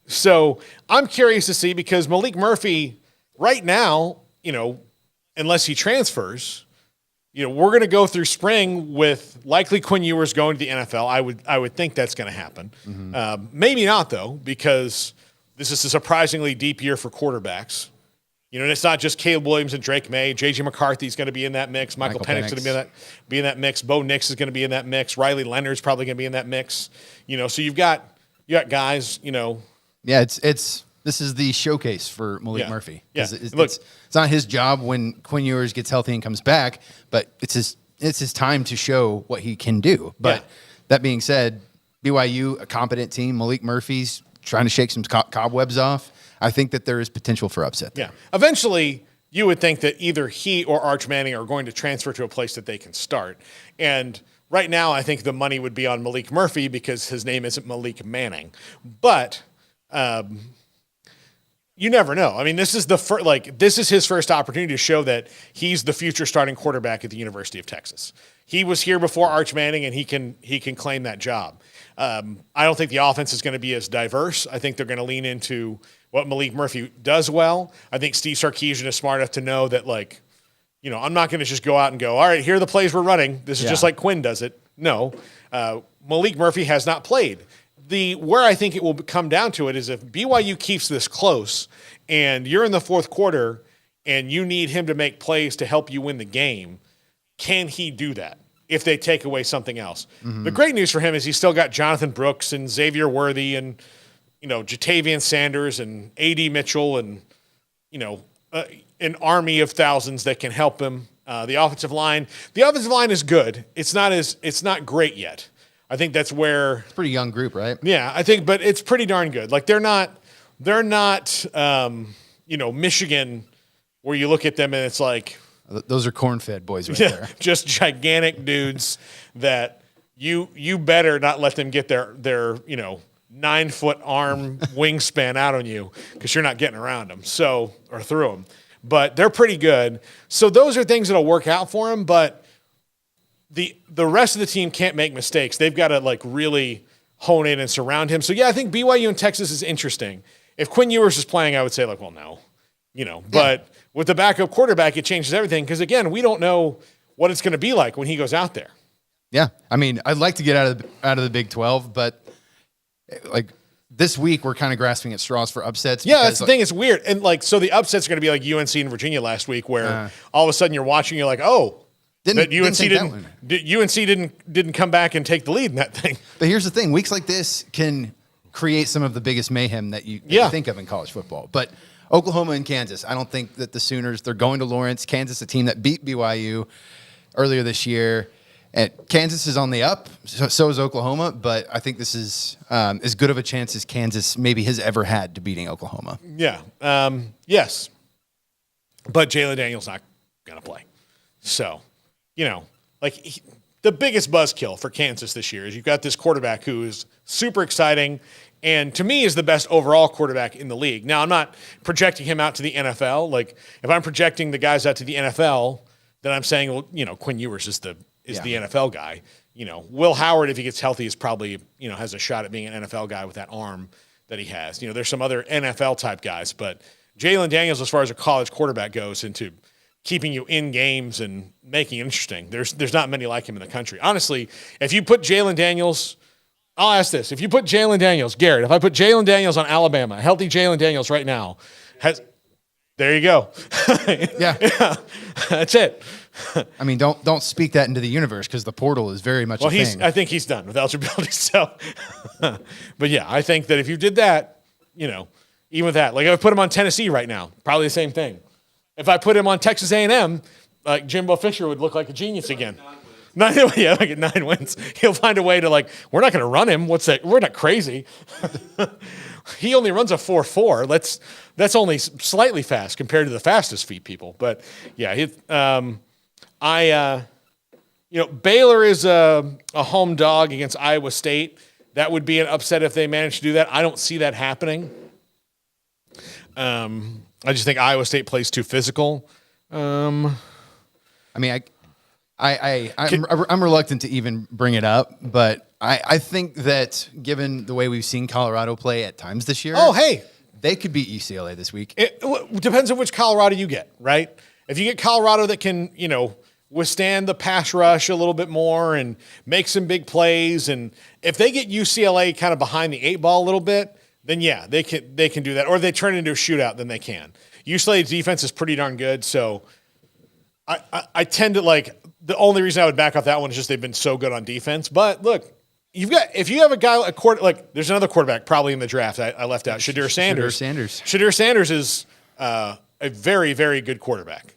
So I'm curious to see, because Malik Murphy right now, unless he transfers, we're going to go through spring with likely Quinn Ewers going to the NFL. I would think that's going to happen. Mm-hmm. Maybe not, though, because this is a surprisingly deep year for quarterbacks. And it's not just Caleb Williams and Drake May. J.J. McCarthy's going to be in that mix. Michael Penix is going to be in that mix. Bo Nix is going to be in that mix. Riley Leonard's probably going to be in that mix. So you've got guys, Yeah, this is the showcase for Malik Murphy. Yeah. It's not his job when Quinn Ewers gets healthy and comes back, but it's his time to show what he can do. But that being said, BYU, a competent team. Malik Murphy's trying to shake some cobwebs off. I think that there is potential for upset there. Yeah. Eventually, you would think that either he or Arch Manning are going to transfer to a place that they can start. And right now, I think the money would be on Malik Murphy because his name isn't Malik Manning. But you never know. This is this is his first opportunity to show that he's the future starting quarterback at the University of Texas. He was here before Arch Manning, and he can claim that job. I don't think the offense is going to be as diverse. I think they're going to lean into what Malik Murphy does well. I think Steve Sarkisian is smart enough to know that, I'm not going to just go out and go, all right, here are the plays we're running. This is just like Quinn does it. No, Malik Murphy has not played. Where I think it will come down to it is if BYU keeps this close and you're in the fourth quarter and you need him to make plays to help you win the game, can he do that if they take away something else? Mm-hmm. The great news for him is he's still got Jonathan Brooks and Xavier Worthy and, Jatavian Sanders and A.D. Mitchell and, an army of thousands that can help him. The offensive line is good. It's not great yet. I think that's where it's a pretty young group, right? Yeah, I think, but it's pretty darn good. Like, they're not, Michigan, where you look at them and it's like, those are corn-fed boys right there. Just gigantic dudes that you better not let them get their 9-foot arm wingspan out on you, because you're not getting around them, or through them. But they're pretty good. So those are things that'll work out for him, but the rest of the team can't make mistakes. They've got to really hone in and surround him. So I think BYU in Texas is interesting. If Quinn Ewers is playing, I would say well, no, but with the backup quarterback, it changes everything. Because again, we don't know what it's going to be like when he goes out there. Yeah. I'd like to get out of the Big 12, but this week we're kind of grasping at straws for upsets. Yeah, that's the thing. It's weird. And so the upsets are going to be like UNC and Virginia last week, where all of a sudden you're watching, you're like, oh, UNC didn't come back and take the lead in that thing. But here's the thing: weeks like this can create some of the biggest mayhem that you think of in college football. But Oklahoma and Kansas, I don't think that the Sooners, they're going to Lawrence. Kansas, a team that beat BYU earlier this year. And Kansas is on the up, so is Oklahoma, but I think this is as good of a chance as Kansas maybe has ever had to beating Oklahoma. Yeah. Yes. But Jalen Daniels not going to play. So, the biggest buzzkill for Kansas this year is you've got this quarterback who is super exciting and to me is the best overall quarterback in the league. Now, I'm not projecting him out to the NFL. Like, if I'm projecting the guys out to the NFL, then I'm saying, well, Quinn Ewers is the NFL guy. Will Howard, if he gets healthy, is probably, has a shot at being an NFL guy with that arm that he has. There's some other NFL type guys, but Jalen Daniels, as far as a college quarterback goes, into keeping you in games and making it interesting, there's not many like him in the country. Honestly, if you put Jalen Daniels, I'll ask this. If you put Jalen Daniels, Garrett, if I put Jalen Daniels on Alabama, healthy Jalen Daniels right now, there you go. Yeah. That's it. I mean, don't speak that into the universe because the portal is very much a thing. I think he's done with eligibility. So, but yeah, I think that if you did that, even with that, like if I put him on Tennessee right now, probably the same thing. If I put him on Texas A&M, like Jimbo Fisher would look like a genius again. 9 wins. He'll find a way to we're not going to run him. What's that? We're not crazy. He only runs a 4.4. That's only slightly fast compared to the fastest feet people. But yeah, Baylor is a home dog against Iowa State. That would be an upset if they managed to do that. I don't see that happening. I just think Iowa State plays too physical. I'm reluctant to even bring it up, but I think that given the way we've seen Colorado play at times this year, they could beat UCLA this week. It depends on which Colorado you get, right? If you get Colorado that can, withstand the pass rush a little bit more and make some big plays, and if they get UCLA kind of behind the 8 ball a little bit, then yeah, they can do that. Or if they turn it into a shootout, then they can. UCLA's defense is pretty darn good, so I tend to the only reason I would back off that one is just they've been so good on defense. But look, if you have a guy there's another quarterback probably in the draft I left out, Shadir Sanders. Shadir Sanders is a very, very good quarterback.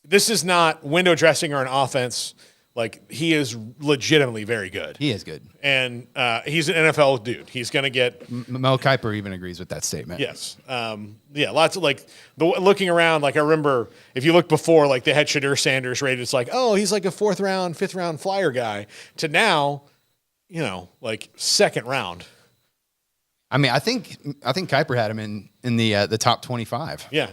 This is not window dressing or an offense. He is legitimately very good. He is good. And he's an NFL dude. He's going to get... Mel Kiper even agrees with that statement. Yes. Lots of looking around, I remember if you look before, they had Shadir Sanders rated. It's he's a 4th round, 5th round flyer guy. To now, second round. I mean, I think Kiper had him in the top 25. Yeah,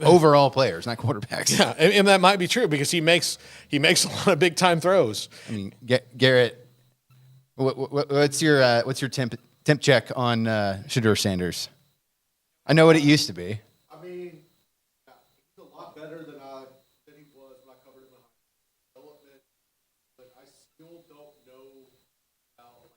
overall players, not quarterbacks. Yeah, and that might be true because he makes a lot of big time throws. I mean, Garrett, what's your temp check on Shadir Sanders? I know what it used to be. I mean, he's a lot better than he was when I covered him in high development, but I still don't know how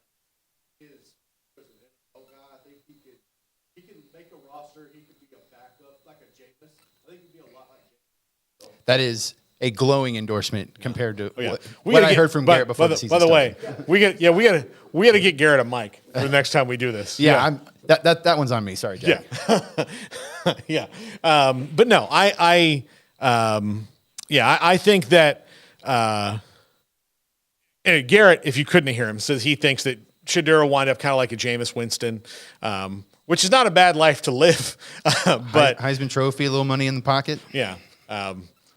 his NFL guy. I think he can make a roster. He could be a backup like a Jameis. I think he'd be a lot like Jameis. That is a glowing endorsement compared to what I heard from Garrett before the season. By the way, we got to get Garrett a mic for the next time we do this. Yeah. That one's on me. Sorry, Jack. Yeah. But no, I think that Garrett, if you couldn't hear him, says he thinks that Shadir will wind up kind of like a Jameis Winston, which is not a bad life to live. But Heisman Trophy, a little money in the pocket. Yeah.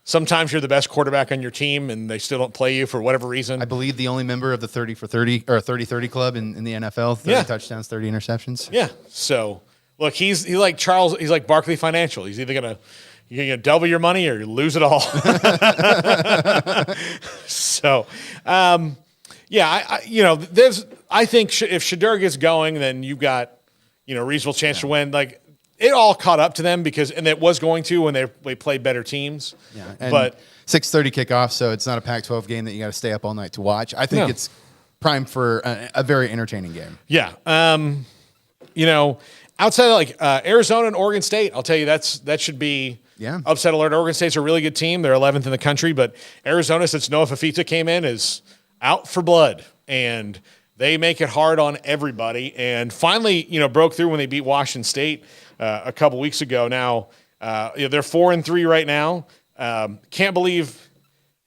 Sometimes you're the best quarterback on your team, and they still don't play you for whatever reason. I believe the only member of the 30 for 30 or 30-30 club in the NFL. 30 touchdowns, 30 interceptions. Yeah. So look, he's like Charles. He's like Barclay Financial. He's either you're gonna double your money or you lose it all. So, I think if Shadir gets going, then you've got reasonable chance to win. It all caught up to them and it was going to when they played better teams. Yeah, but 6:30 kickoff, so it's not a Pac-12 game that you got to stay up all night to watch. I think it's prime for a very entertaining game. Yeah, outside of Arizona and Oregon State, I'll tell you that should be upset alert. Oregon State's a really good team; they're 11th in the country, but Arizona, since Noah Fafita came in, is out for blood and. They make it hard on everybody, and finally, broke through when they beat Washington State a couple weeks ago. Now they're 4-3 right now. Can't believe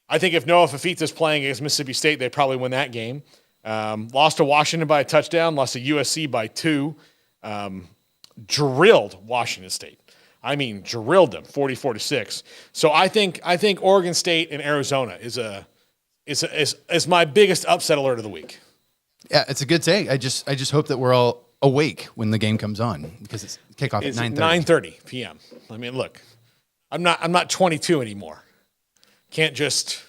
I think if Noah Fafita's playing against Mississippi State, they probably win that game. Lost to Washington by a touchdown, lost to USC by 2. Drilled Washington State. I mean, drilled them 44-6. So I think Oregon State and Arizona is my biggest upset alert of the week. Yeah, it's a good take. I just hope that we're all awake when the game comes on because it's kickoff at 9:30. 9:30 p.m. I mean, look, I'm not 22 anymore. Can't just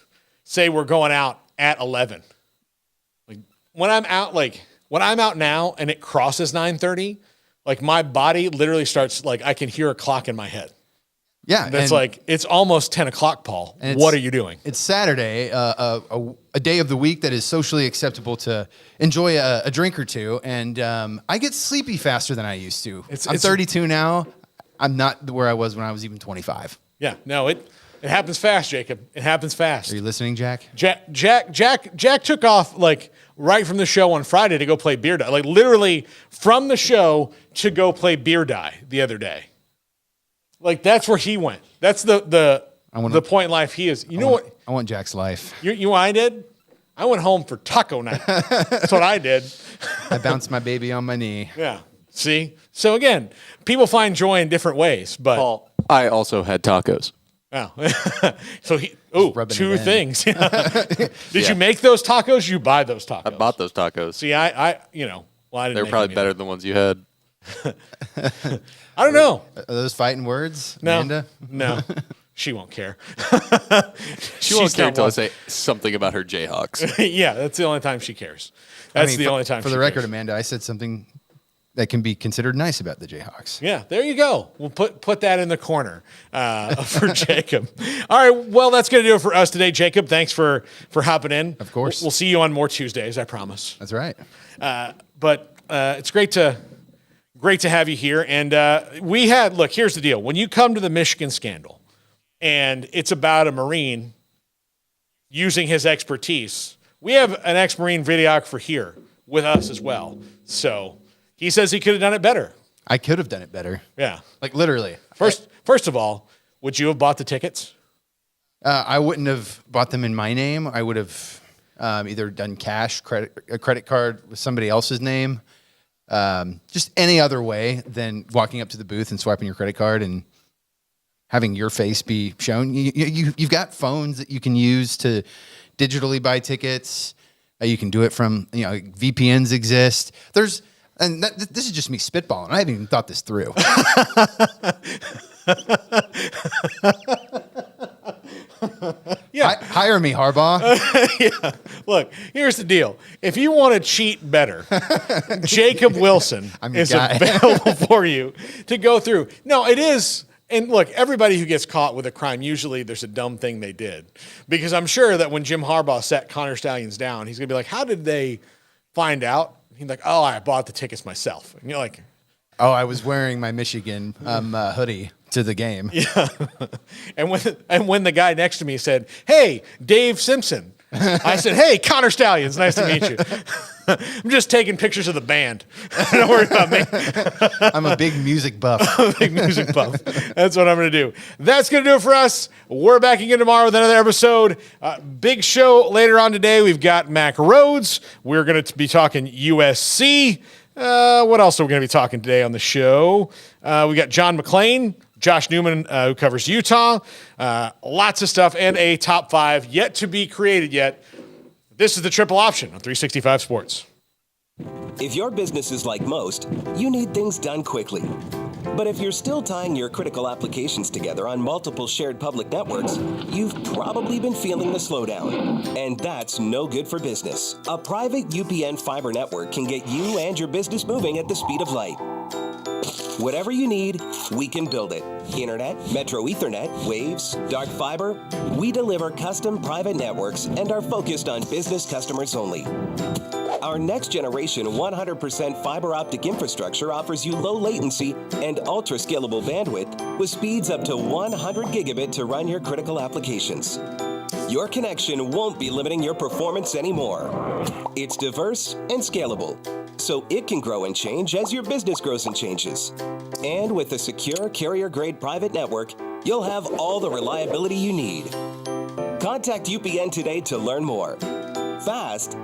say we're going out at 11. Like when I'm out now and it crosses 9:30, like my body literally starts like I can hear a clock in my head. Yeah, that's like it's almost 10 o'clock, Paul. What are you doing? It's Saturday, a day of the week that is socially acceptable to enjoy a drink or two, and I get sleepy faster than I used to. I'm 32 now. I'm not where I was when I was even 25. Yeah, no, it happens fast, Jacob. It happens fast. Are you listening, Jack? Jack took off like right from the show on Friday to go play beer die. Like literally from the show to go play beer die the other day. Like that's where he went. That's the point in life he is. What? I want Jack's life. You know what I did? I went home for taco night. That's what I did. I bounced my baby on my knee. Yeah. See? So again, people find joy in different ways. But Paul, I also had tacos. Oh. So two things. Did Yeah. you make those tacos? You buy those tacos? I bought those tacos. See, I didn't. They're probably better than the ones you had. I don't know. Are those fighting words, No, Amanda? no, she won't care. She won't care until I say something about her Jayhawks. Yeah, that's the only time she cares. That's the only time. For the record, Amanda, I said something that can be considered nice about the Jayhawks. Yeah, there you go. We'll put that in the corner for Jacob. All right, well, that's going to do it for us today, Jacob. Thanks for hopping in. Of course. We'll see you on more Tuesdays, I promise. That's right. But it's great to have you here. And here's the deal. When you come to the Michigan scandal and it's about a Marine using his expertise, we have an ex-Marine videographer here with us as well. So he says he could have done it better. I could have done it better. Yeah. Like literally. First of all, would you have bought the tickets? I wouldn't have bought them in my name. I would have either done cash, a credit card with somebody else's name. Just any other way than walking up to the booth and swiping your credit card and having your face be shown. You've got phones that you can use to digitally buy tickets. You can do it from, VPNs exist. This is just me spitballing. I haven't even thought this through. Yeah. Hire me, Harbaugh. Yeah. Look, here's the deal. If you want to cheat better, Jacob Wilson is available for you to go through. No, it is. And look, everybody who gets caught with a crime, usually there's a dumb thing they did. Because I'm sure that when Jim Harbaugh sat Connor Stallions down, he's going to be like, how did they find out? He's like, oh, I bought the tickets myself. And you're like, oh, I was wearing my Michigan hoodie to the game. Yeah. And when the guy next to me said, hey, Dave Simpson, I said, hey, Connor Stallions, nice to meet you. I'm just taking pictures of the band. Don't worry about me. I'm a big music buff. Big music buff. That's what I'm going to do. That's going to do it for us. We're back again tomorrow with another episode. Big show later on today. We've got Mac Rhodes. We're going to be talking USC. What else are we going to be talking today on the show? We got John McClain, Josh Newman, who covers Utah. Lots of stuff and a top 5 yet to be created yet. This is the Triple Option on 365 Sports. If your business is like most, you need things done quickly. But if you're still tying your critical applications together on multiple shared public networks, you've probably been feeling the slowdown. And that's no good for business. A private UPN fiber network can get you and your business moving at the speed of light. Whatever you need, we can build it. Internet, Metro Ethernet, Waves, dark fiber. We deliver custom private networks and are focused on business customers only. Our next generation 100% fiber optic infrastructure offers you low latency and ultra scalable bandwidth with speeds up to 100 gigabit to run your critical applications. Your connection won't be limiting your performance anymore. It's diverse and scalable, so it can grow and change as your business grows and changes. And with a secure carrier-grade private network, you'll have all the reliability you need. Contact Contact UPN today to learn more. Fast,